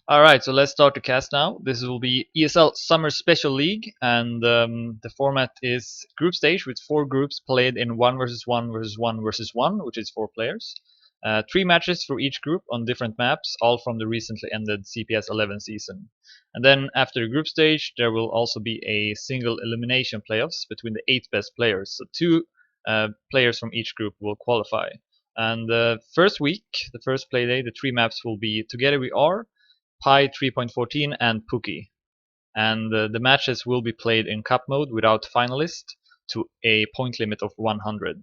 Alright, so let's start the cast now. This will be ESL Summer Special League, and the format is group stage with 4 groups played in 1 versus 1 versus 1 versus 1, which is 4 players. 3 matches for each group on different maps, all from the recently ended CPS 11 season. And then after the group stage, there will also be a single elimination playoffs between the 8 best players. So 2 players from each group will qualify. And the first week, the first play day, the 3 maps will be Together We Are, Pi 3.14 and Pookie. And the matches will be played in cup mode without finalists to a point limit of 100.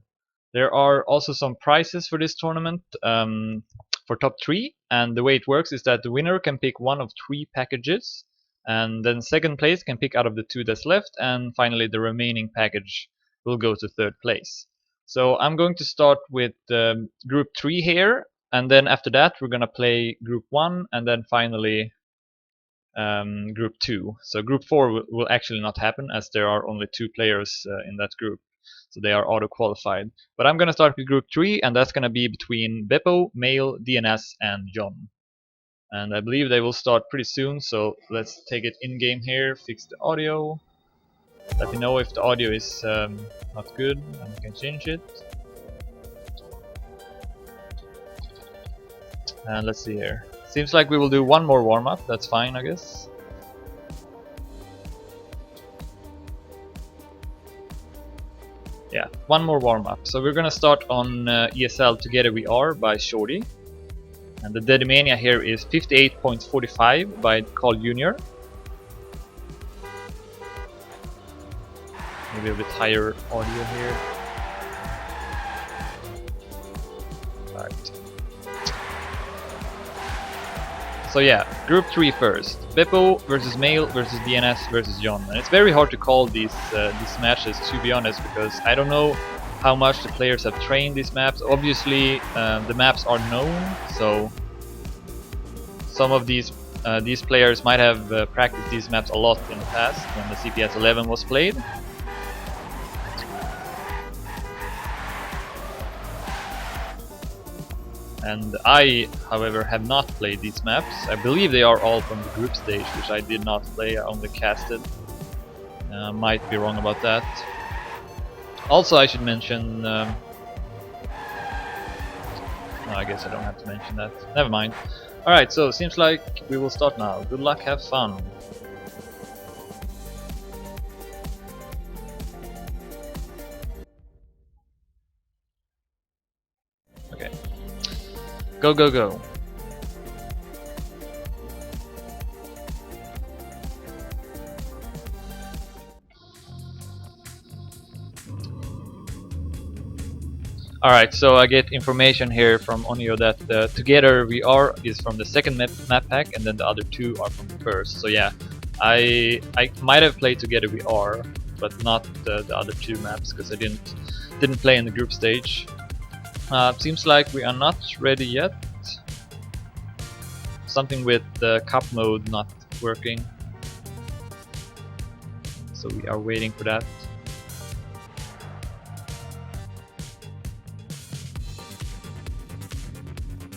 There are also some prizes for this tournament for top 3, and the way it works is that the winner can pick one of 3 packages, and then second place can pick out of the 2 that's left, and finally the remaining package will go to third place. So I'm going to start with group 3 here, and then after that we're gonna play group 1 and then finally group 2. So group 4 will actually not happen as there are only 2 players in that group, so they are auto qualified. But I'm gonna start with group 3, and that's gonna be between Beppo, mael, DNS and John. And I believe they will start pretty soon, so let's take it in game here, fix the audio. Let me know if the audio is not good and we can change it. And let's see here. Seems like we will do one more warm-up, that's fine I guess. Yeah, one more warm-up. So we're gonna start on ESL Together We Are by Shorty. And the Dedimania here is 58.45 by Carl Jr. Maybe a bit higher audio here. Right. So yeah, group 3 first. Beppo versus mael versus DNS versus John. And it's very hard to call these matches, to be honest, because I don't know how much the players have trained these maps. Obviously, the maps are known, so some of these players might have practiced these maps a lot in the past when the CPS 11 was played. And I, however, have not played these maps. I believe they are all from the group stage, which I did not play, I only casted. Might be wrong about that. Also, I should mention... no, I guess I don't have to mention that. Never mind. Alright, so seems like we will start now. Good luck, have fun. Okay. Go, go, go. Alright, so I get information here from Onio that Together We Are is from the second map pack, and then the other 2 are from the first. So yeah, I might have played Together We Are, but not the other 2 maps because I didn't play in the group stage. Seems like we are not ready yet. Something with the cup mode not working, so we are waiting for that.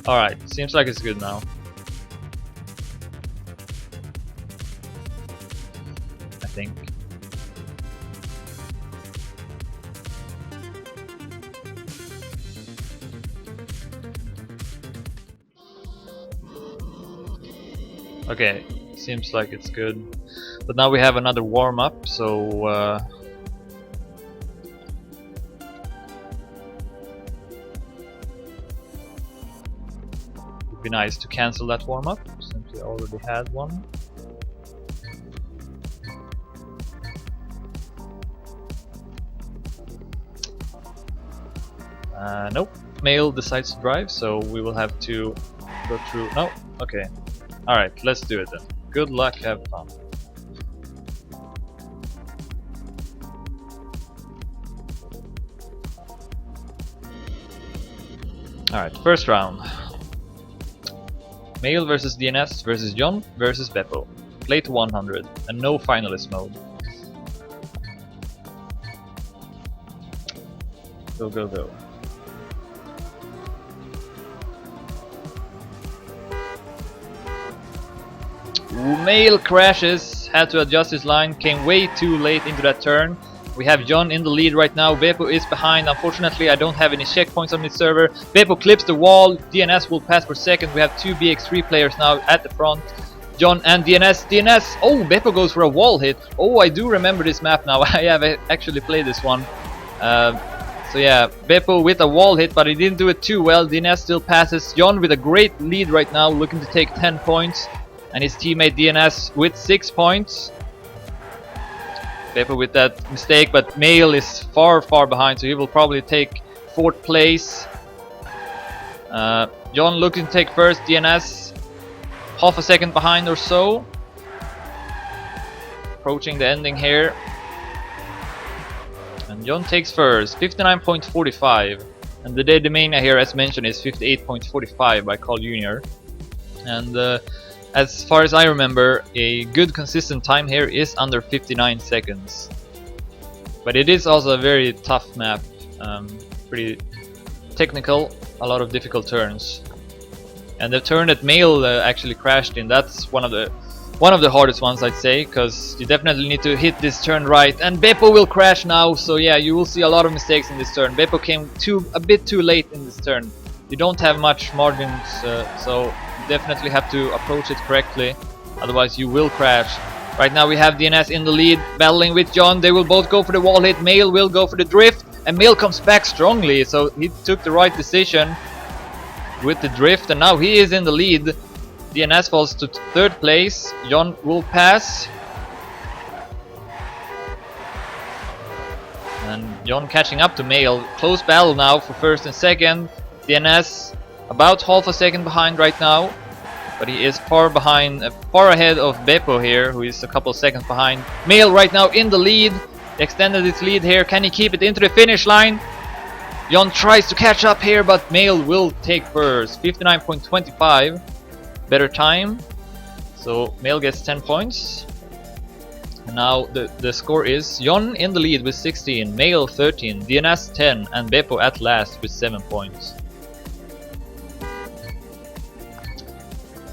Alright, seems like it's good now. I think. Okay, seems like it's good. But now we have another warm-up, so it'd be nice to cancel that warm-up since we already had one. Nope, mael decides to drive, so we will have to go through. No, okay. Alright, let's do it then. Good luck, have fun. Alright, first round. Mael versus DNS versus John versus Beppo. Play to 100 and no finalist mode. Go, go, go. Mael crashes, had to adjust his line, came way too late into that turn. We have John in the lead right now. Beppo is behind. Unfortunately, I don't have any checkpoints on this server. Beppo clips the wall. DNS will pass for second. We have two BX3 players now at the front. John and DNS. DNS. Oh, Beppo goes for a wall hit. Oh, I do remember this map now. I have actually played this one. So yeah, Beppo with a wall hit, but he didn't do it too well. DNS still passes. John with a great lead right now, looking to take 10 points. And his teammate DNS with 6 points. Beppo with that mistake, but mael is far behind, so he will probably take 4th place. John looking to take first, DNS half a second behind or so. Approaching the ending here. And John takes first, 59.45. And the Dedemania here, as mentioned, is 58.45 by Carl Jr. And as far as I remember, a good consistent time here is under 59 seconds. But it is also a very tough map, pretty technical, a lot of difficult turns. And the turn that mael actually crashed in, that's one of the hardest ones, I'd say, because you definitely need to hit this turn right. And Beppo will crash now, so yeah, you will see a lot of mistakes in this turn. Beppo came a bit too late in this turn. You don't have much margins, so definitely have to approach it correctly, otherwise you will crash. Right now we have DNS in the lead, battling with John. They will both go for the wall hit. Mael will go for the drift, and mael comes back strongly, so he took the right decision with the drift, and now he is in the lead. DNS falls to 3rd place. John will pass, and John catching up to mael. Close battle now for 1st and 2nd. DNS about half a second behind right now, but he is far ahead of Beppo here, who is a couple seconds behind. Mael right now in the lead, extended its lead here. Can he keep it into the finish line? John tries to catch up here, but mael will take first, 59.25, better time. So mael gets 10 points. And now the score is John in the lead with 16, mael 13, DNS 10, and Beppo at last with 7 points.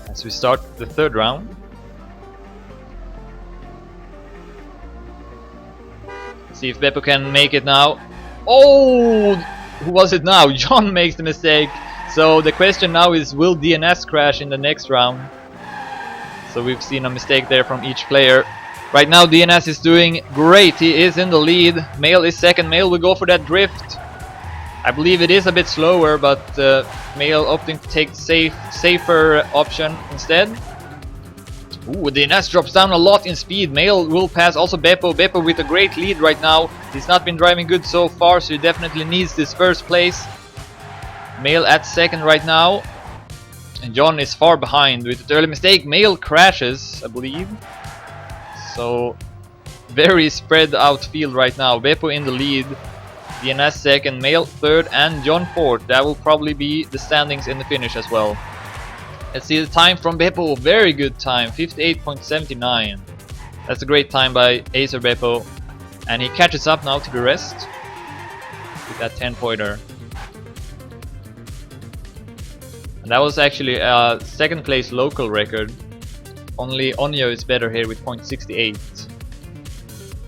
As we start the 3rd round. See if Beppo can make it now. Oh, who was it now? John makes the mistake. So the question now is, will DNS crash in the next round? So we've seen a mistake there from each player. Right now DNS is doing great. He is in the lead. mael is 2nd. mael will go for that drift. I believe it is a bit slower, but mael opting to take the safer option instead. Ooh, DNS drops down a lot in speed. mael will pass also Beppo. Beppo with a great lead right now. He's not been driving good so far, so he definitely needs this 1st place. mael at 2nd right now. And John is far behind with the early mistake. mael crashes, I believe. So, very spread out field right now. Beppo in the lead. DNS 2nd, mael 3rd, and John 4th. That will probably be the standings in the finish as well. Let's see the time from Beppo. Very good time, 58.79. That's a great time by Acer Beppo. And he catches up now to the rest with that 10-pointer. And that was actually a 2nd place local record. Only Onyo is better here with 0.68.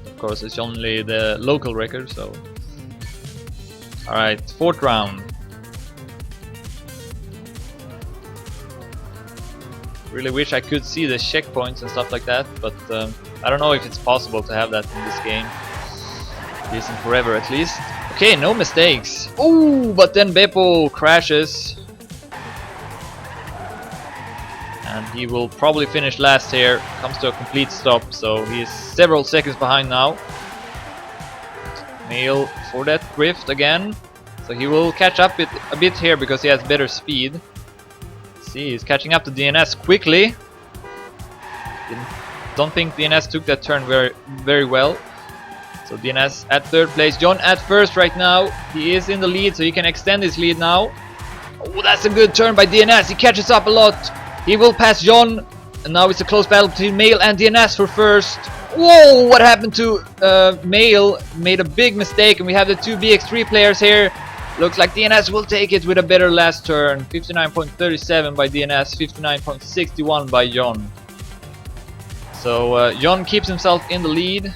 Of course, it's only the local record, so... Alright, 4th round. Really wish I could see the checkpoints and stuff like that, but I don't know if it's possible to have that in this game. It isn't forever at least. Okay, no mistakes. Oh, but then Beppo crashes. And he will probably finish last here. Comes to a complete stop, so he is several seconds behind now. mael for that drift again, so he will catch up a bit here because he has better speed. See, he's catching up to DNS quickly. Don't think DNS took that turn very well. So DNS at 3rd place, John at 1st right now. He is in the lead, so he can extend his lead now. Oh, that's a good turn by DNS. He catches up a lot. He will pass John, and now it's a close battle between mael and DNS for 1st. Whoa, what happened to mael? Made a big mistake, and we have the 2 BX3 players here. Looks like DNS will take it with a better last turn. 59.37 by DNS, 59.61 by John. So John keeps himself in the lead.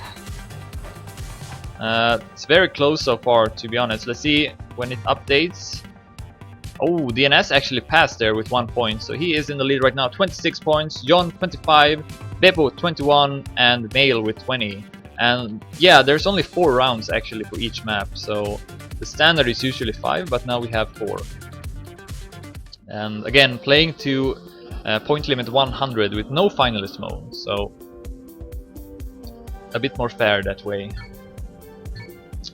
It's very close so far, to be honest. Let's see when it updates. Oh, DNS actually passed there with 1 point, so he is in the lead right now. 26 points, John 25, Beppo 21, and mael with 20. And yeah, there's only 4 rounds actually for each map, so the standard is usually 5, but now we have 4. And again, playing to point limit 100 with no finalist mode, so a bit more fair that way.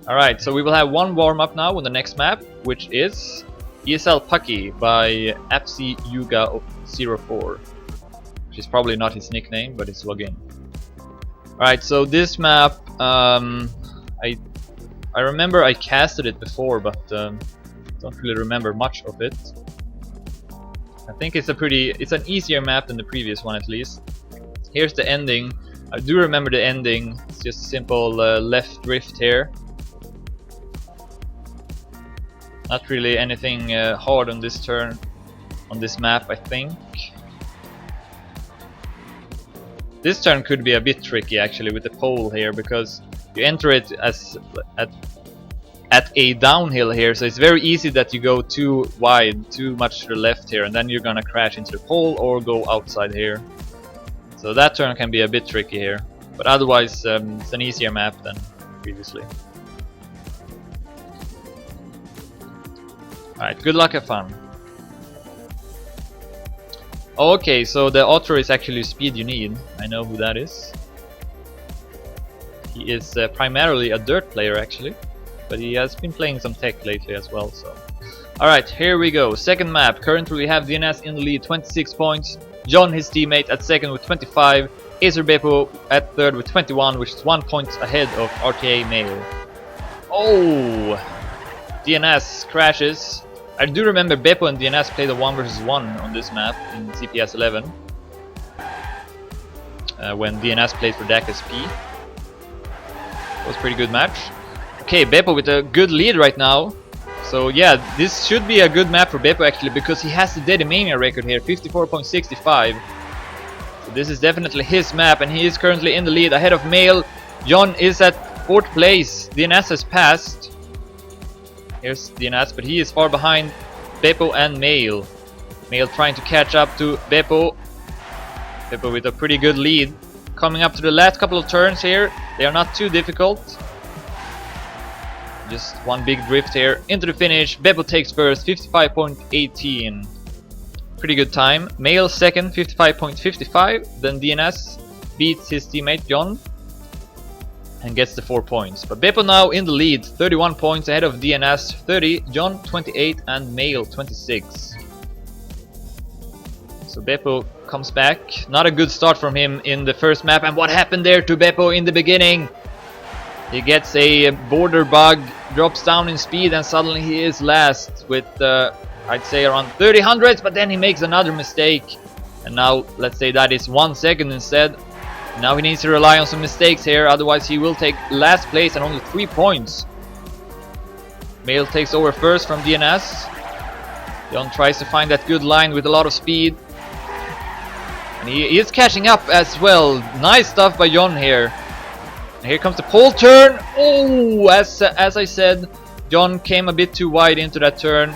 Alright, so we will have one warm-up now on the next map, which is ESL Pucky by FC Yuga 04, which is probably not his nickname, but his login. Alright, so this map, I remember I casted it before, but don't really remember much of it. I think it's an easier map than the previous one at least. Here's the ending. I do remember the ending. It's just a simple left drift here. Not really anything hard on this turn, on this map, I think. This turn could be a bit tricky actually with the pole here, because you enter it as at a downhill here, so it's very easy that you go too wide, too much to the left here, and then you're gonna crash into the pole or go outside here. So that turn can be a bit tricky here, but otherwise it's an easier map than previously. Alright, good luck, have fun. Okay, so the author is actually speed you need. I know who that is. He is primarily a dirt player actually, but he has been playing some tech lately as well. So, alright, here we go. Second map. Currently we have DNS in the lead, 26 points. John, his teammate, at second with 25. Acer Beppo at third with 21, which is 1 point ahead of RTA mael. Oh! DNS crashes. I do remember Beppo and DNS played a 1 vs 1 on this map in CPS 11 when DNS played for DAC SP. It was a pretty good match. Okay, Beppo with a good lead right now. So yeah, this should be a good map for Beppo actually, because he has the Dedimania record here, 54.65. So this is definitely his map, and he is currently in the lead ahead of mael. John is at 4th place. DNS has passed. Here's DNS, but he is far behind Beppo and mael. Mael trying to catch up to Beppo. Beppo with a pretty good lead. Coming up to the last couple of turns here. They are not too difficult. Just one big drift here into the finish. Beppo takes first, 55.18. Pretty good time. mael second, 55.55. Then DNS beats his teammate John and gets the 4 points. But Beppo now in the lead, 31 points ahead of DNS 30, John 28, and mael 26. So Beppo comes back. Not a good start from him in the first map. And what happened there to Beppo in the beginning? He gets a border bug, drops down in speed, and suddenly he is last with I'd say around 30 hundredths, but then he makes another mistake. And now let's say that is 1 second instead. Now he needs to rely on some mistakes here, otherwise he will take last place and only 3 points. mael takes over first from DNS. John tries to find that good line with a lot of speed. And he is catching up as well. Nice stuff by John here. And here comes the pole turn. Oh, as I said, John came a bit too wide into that turn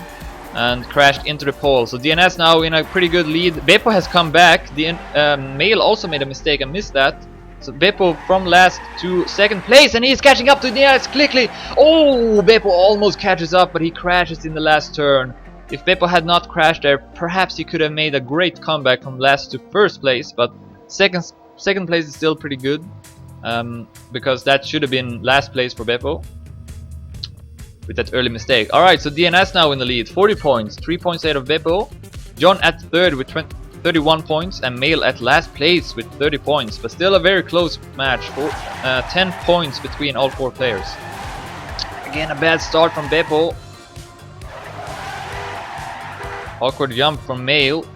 and crashed into the pole. So DNS now in a pretty good lead. Beppo has come back. mael also made a mistake and missed that. So Beppo from last to second place, and he's catching up to DNS quickly. Oh, Beppo almost catches up, but he crashes in the last turn. If Beppo had not crashed there, perhaps he could have made a great comeback from last to first place, but second place is still pretty good, because that should have been last place for Beppo with that early mistake. Alright, so DNS now in the lead, 40 points, 3 points ahead of Beppo. John at third with 31 points, and mael at last place with 30 points, but still a very close match, 10 points between all 4 players. Again, a bad start from Beppo. Awkward jump from mael,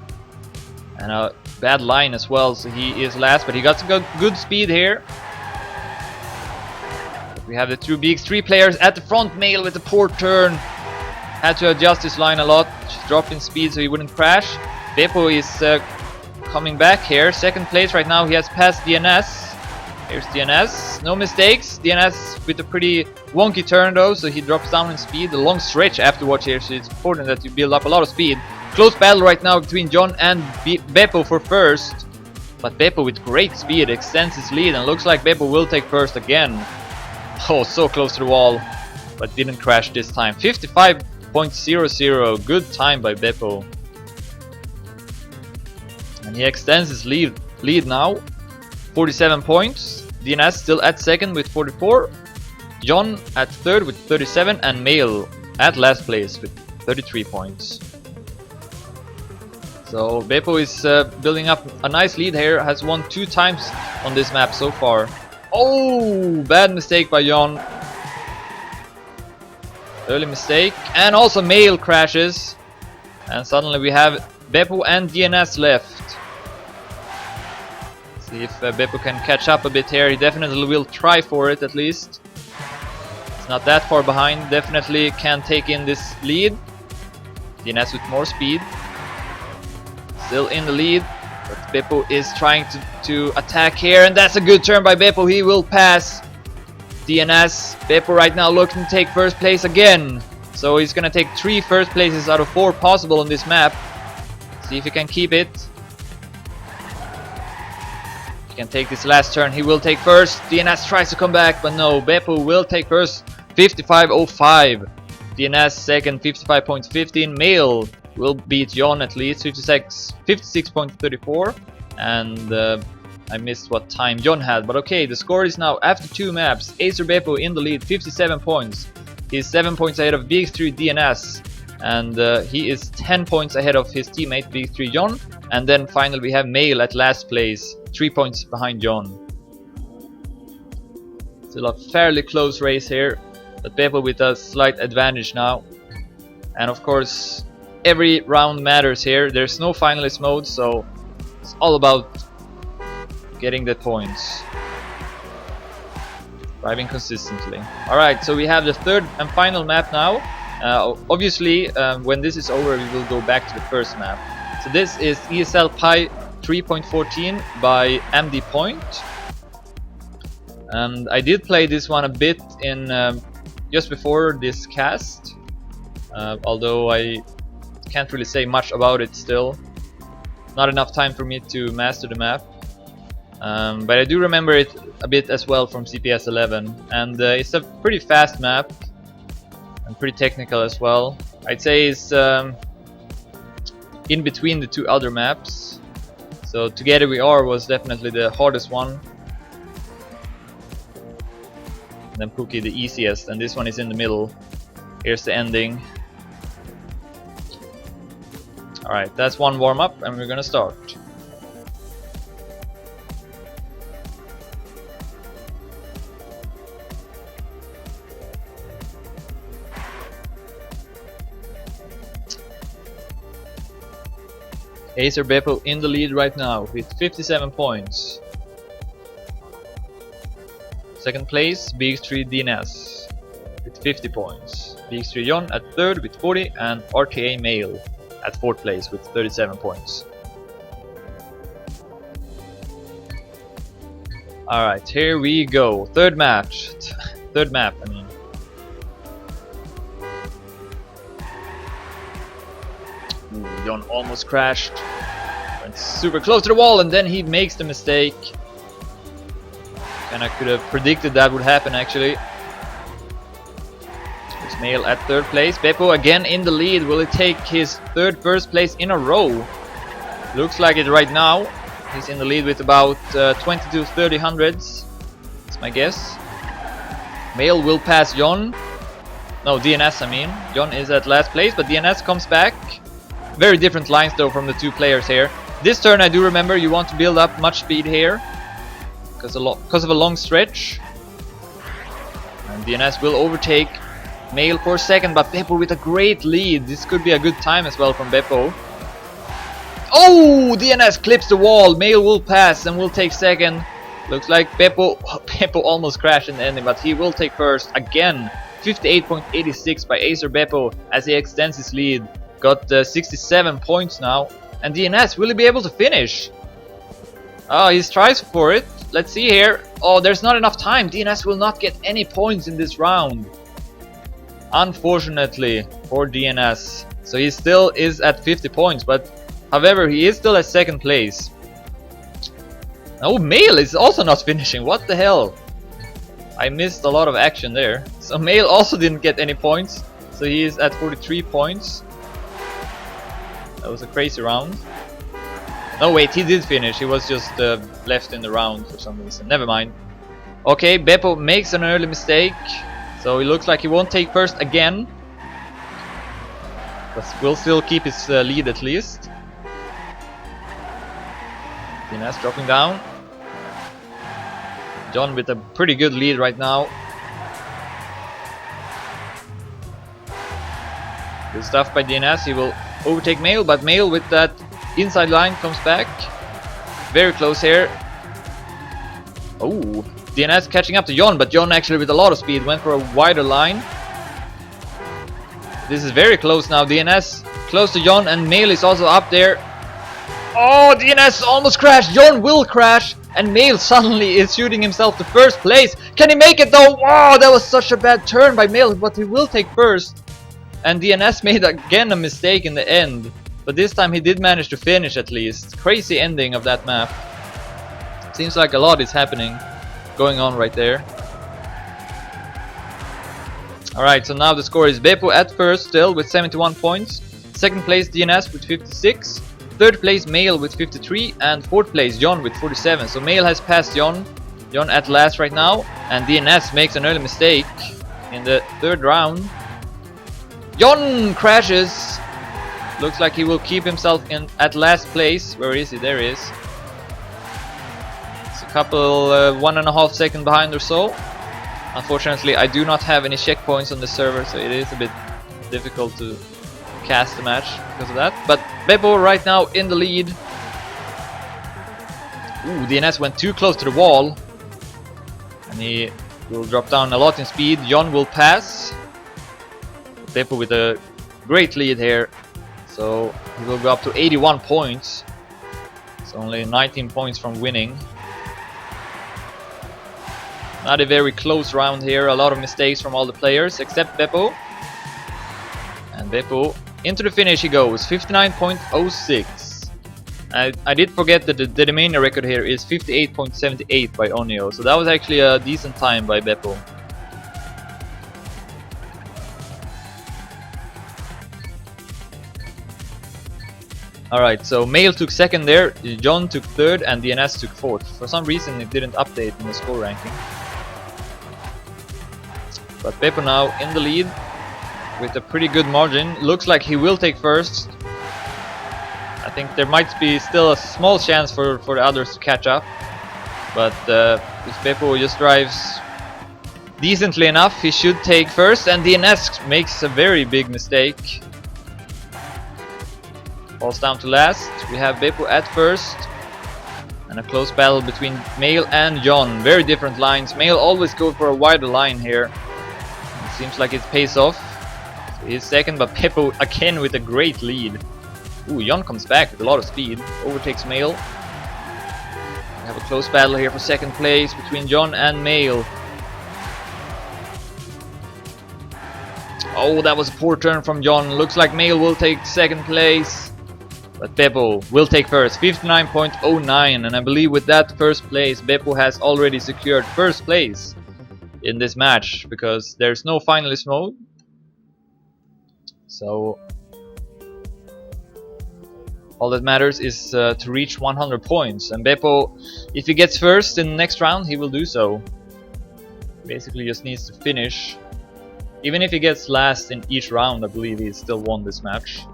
and a bad line as well, so he is last, but he got some good speed here. We have the 2 big 3 players at the front. mael with a poor turn, had to adjust his line a lot, dropped in speed so he wouldn't crash. Beppo is coming back here. Second place right now. He has passed DNS. Here's DNS. No mistakes. DNS with a pretty wonky turn though, so he drops down in speed. A long stretch afterwards here, so it's important that you build up a lot of speed. Close battle right now between John and Beppo for first. But Beppo with great speed extends his lead, and looks like Beppo will take first again. Oh, so close to the wall, but didn't crash this time. 55.00, good time by Beppo. And he extends his lead now. 47 points. DNS still at second with 44. John at third with 37, and mael at last place with 33 points. So Beppo is building up a nice lead here, has won 2 times on this map so far. Oh, bad mistake by John. Early mistake, and also mael crashes. And suddenly we have Beppo and DNS left. See if Beppo can catch up a bit here. He definitely will try for it at least. It's not that far behind, definitely can take in this lead. DNS with more speed. Still in the lead, but Beppo is trying to attack here, and that's a good turn by Beppo. He will pass DNS. Beppo right now looking to take first place again. So he's gonna take 3 first places out of 4 possible on this map. See if he can keep it. He can take this last turn. He will take first. DNS tries to come back, but no. Beppo will take first. 55.05. DNS second. 55.15. mael will beat John at least. 56.34. And I missed what time John had. But okay, the score is now after 2 maps. Acer Beppo in the lead, 57 points. He's 7 points ahead of BX3 DNS. And he is 10 points ahead of his teammate BX3 John. And then finally we have mael at last place, 3 points behind John. Still a fairly close race here, but Beppo with a slight advantage now. And of course, every round matters here. There's no finalist mode, so it's all about getting the points. Driving consistently. Alright, so we have the third and final map now. Obviously, when this is over, we will go back to the first map. So this is ESL Pi 3.14 by MD Point. And I did play this one a bit in just before this cast, although I can't really say much about it still. Not enough time for me to master the map. But I do remember it a bit as well from CPS 11, and it's a pretty fast map and pretty technical as well. I'd say it's in between the 2 other maps. So Together We Are was definitely the hardest one, and then Pookie the easiest, and this one is in the middle. Here's the ending. Alright, that's one warm up, and we're gonna start. Acer Beppo in the lead right now with 57 points. Second place, BX3 DNS with 50 points. BX3 John at third with 40, and RTA mael at fourth place with 37 points. Alright, here we go. Third match. Third map, I mean. Ooh, John almost crashed. Went super close to the wall, and then he makes the mistake. Kinda could have predicted that would happen actually. It's mael at third place. Beppo again in the lead. Will he take his third first place in a row? Looks like it right now. He's in the lead with about 20 to 30 hundredths. That's my guess. mael will pass John. No, DNS I mean. John is at last place, but DNS comes back. Very different lines though from the 2 players here. This turn I do remember you want to build up much speed here, because of a long stretch. And DNS will overtake mael for a second, but Beppo with a great lead. This could be a good time as well from Beppo. Oh, DNS clips the wall. mael will pass and will take second. Looks like Beppo almost crashed in the ending, but he will take first again. 58.86 by Acer Beppo as he extends his lead. Got 67 points now. And DNS, will he be able to finish? Oh, he tries for it. Let's see here. Oh, there's not enough time. DNS will not get any points in this round, unfortunately for DNS. So he still is at 50 points, but however, he is still at second place. Oh, mael is also not finishing. What the hell? I missed a lot of action there. So mael also didn't get any points. So he is at 43 points. That was a crazy round. No, wait, he did finish. He was just left in the round for some reason. Never mind. Okay, Beppo makes an early mistake. So it looks like he won't take first again. But will still keep his lead at least. DNS dropping down. John with a pretty good lead right now. Good stuff by DNS. He will overtake mael, but mael with that inside line comes back. Very close here. Oh, DNS catching up to John, but John actually with a lot of speed went for a wider line. This is very close now. DNS close to John, and mael is also up there. Oh, DNS almost crashed. John will crash, and mael suddenly is shooting himself to first place. Can he make it though? Wow, that was such a bad turn by mael, but he will take first. And DNS made again a mistake in the end, but this time he did manage to finish at least. Crazy ending of that map. Seems like a lot is happening, going on right there. Alright, so now the score is Beppo at first still with 71 points. Second place DNS with 56. Third place mael with 53. And fourth place John with 47. So mael has passed John. John at last right now. And DNS makes an early mistake in the third round. John crashes. Looks like he will keep himself in at last place. Where is he? There he is. It's a couple 1.5 seconds behind or so. Unfortunately, I do not have any checkpoints on the server, so it is a bit difficult to cast the match because of that. But Beppo right now in the lead. Ooh, DNS went too close to the wall. And he will drop down a lot in speed. John will pass. Beppo with a great lead here. So he will go up to 81 points. It's only 19 points from winning. Not a very close round here. A lot of mistakes from all the players except Beppo. And Beppo into the finish he goes. 59.06. I did forget that the Dedomania record here is 58.78 by Onio. So that was actually a decent time by Beppo. Alright, so mael took second there, John took third, and DNS took fourth. For some reason it didn't update in the score ranking. But Beppo now in the lead with a pretty good margin. Looks like he will take first. I think there might be still a small chance for the others to catch up. But if Beppo just drives decently enough, he should take first, and DNS makes a very big mistake. Falls down to last. We have Beppo at first. And a close battle between mael and John. Very different lines. Mael always goes for a wider line here. It seems like it pays off. So he's second, but Beppo again with a great lead. Ooh, John comes back with a lot of speed. Overtakes mael. We have a close battle here for second place between John and mael. Oh, that was a poor turn from John. Looks like mael will take second place. But Beppo will take first, 59.09, and I believe with that first place, Beppo has already secured first place in this match, because there's no finalist mode. So all that matters is to reach 100 points, and Beppo, if he gets first in the next round, he will do so. Basically just needs to finish. Even if he gets last in each round, I believe he still won this match.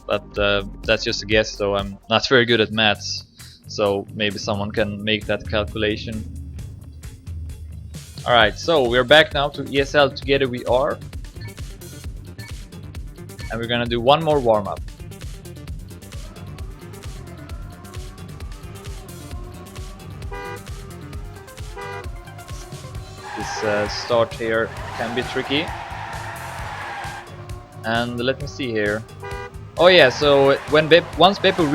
But that's just a guess, though I'm not very good at maths, so maybe someone can make that calculation. Alright, so we're back now to ESL Together We Are, and we're gonna do one more warm-up. This start here can be tricky, and let me see here. Oh yeah, so when once Beppo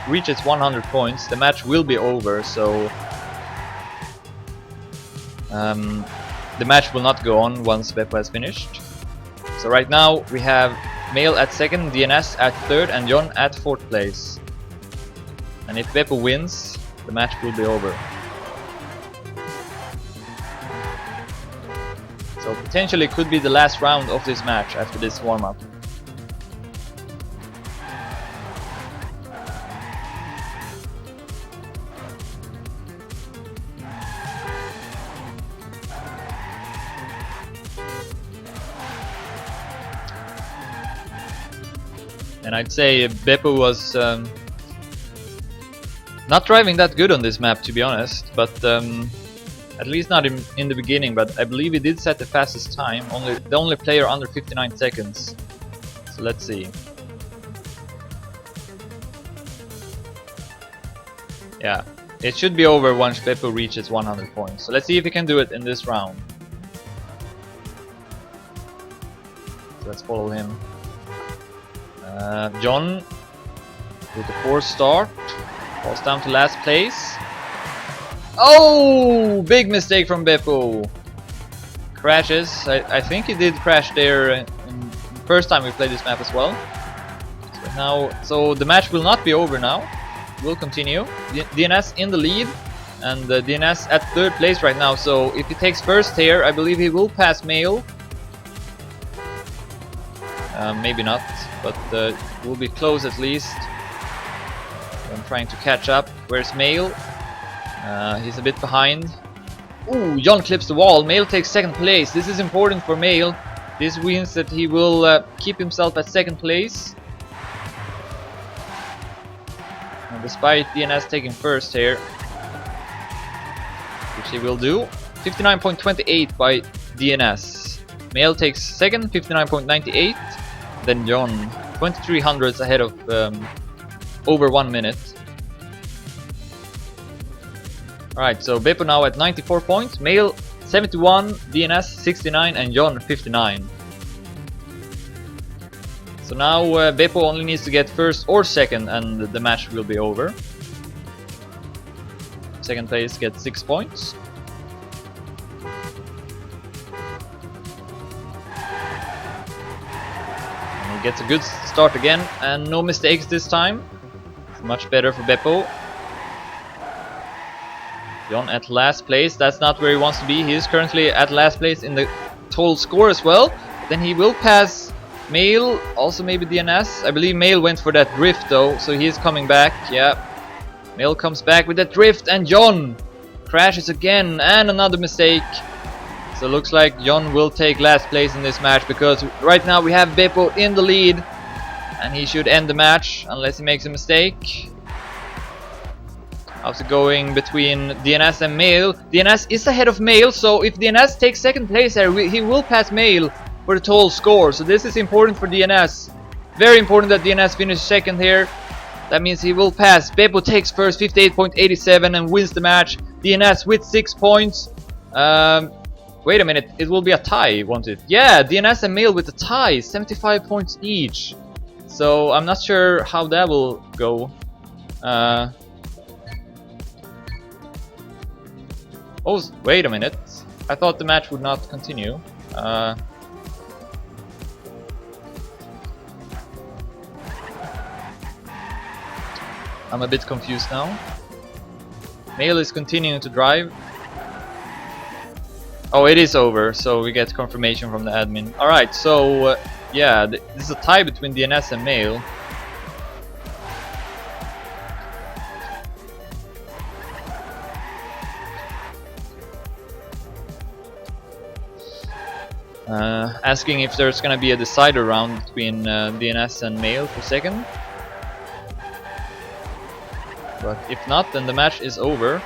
reaches 100 points, the match will be over, so the match will not go on once Beppo has finished. So right now we have mael at second, DNS at third, and John at fourth place. And if Beppo wins, the match will be over. So potentially could be the last round of this match after this warm-up. And I'd say Beppo was not driving that good on this map, to be honest, but at least not in the beginning, but I believe he did set the fastest time, the only player under 59 seconds. So let's see. Yeah, it should be over once Beppo reaches 100 points. So let's see if he can do it in this round. So let's follow him. John with the poor start, falls down to last place. Oh, big mistake from Beppo. Crashes. I think he did crash there in the first time we played this map as well. So the match will not be over now. It will continue. DNS in the lead, and DNS at third place right now. So if he takes first here, I believe he will pass mael. Maybe not, but it will be close at least. I'm trying to catch up. Where's mael? He's a bit behind. Ooh, John clips the wall. mael takes second place. This is important for mael. This means that he will keep himself at second place. And despite DNS taking first here, which he will do. 59.28 by DNS. mael takes second, 59.98. Then John, 23 hundredths ahead of over 1 minute. Alright, so Beppo now at 94 points, mael 71, DNS 69, and John 59. So now Beppo only needs to get first or second and the match will be over. Second place gets 6 points. Gets a good start again, and no mistakes this time. It's much better for Beppo. John at last place. That's not where he wants to be. He is currently at last place in the total score as well. But then he will pass mael, also maybe DNS. I believe mael went for that drift though, so he is coming back. Yeah, mael comes back with that drift, and John crashes again, and another mistake. So it looks like John will take last place in this match, because right now we have Beppo in the lead and he should end the match unless he makes a mistake. How's it going between DNS and mael? DNS is ahead of mael, so if DNS takes second place here, he will pass mael for the total score. So this is important for DNS. Very important that DNS finishes second here. That means he will pass. Beppo takes first, 58.87, and wins the match. DNS with 6 points. Wait a minute, it will be a tie, won't it? Yeah, DNS and mael with a tie, 75 points each. So I'm not sure how that will go. Oh, wait a minute. I thought the match would not continue. I'm a bit confused now. mael is continuing to drive. Oh, it is over, so we get confirmation from the admin. Alright, so yeah, this is a tie between DNS and mael. Asking if there's gonna be a decider round between DNS and mael for second. But if not, then the match is over.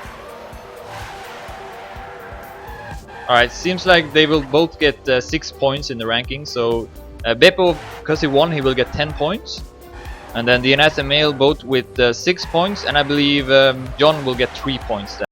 Alright, seems like they will both get 6 points in the ranking. So Beppo, because he won, he will get 10 points. And then DNS and mael both with 6 points. And I believe John will get 3 points then.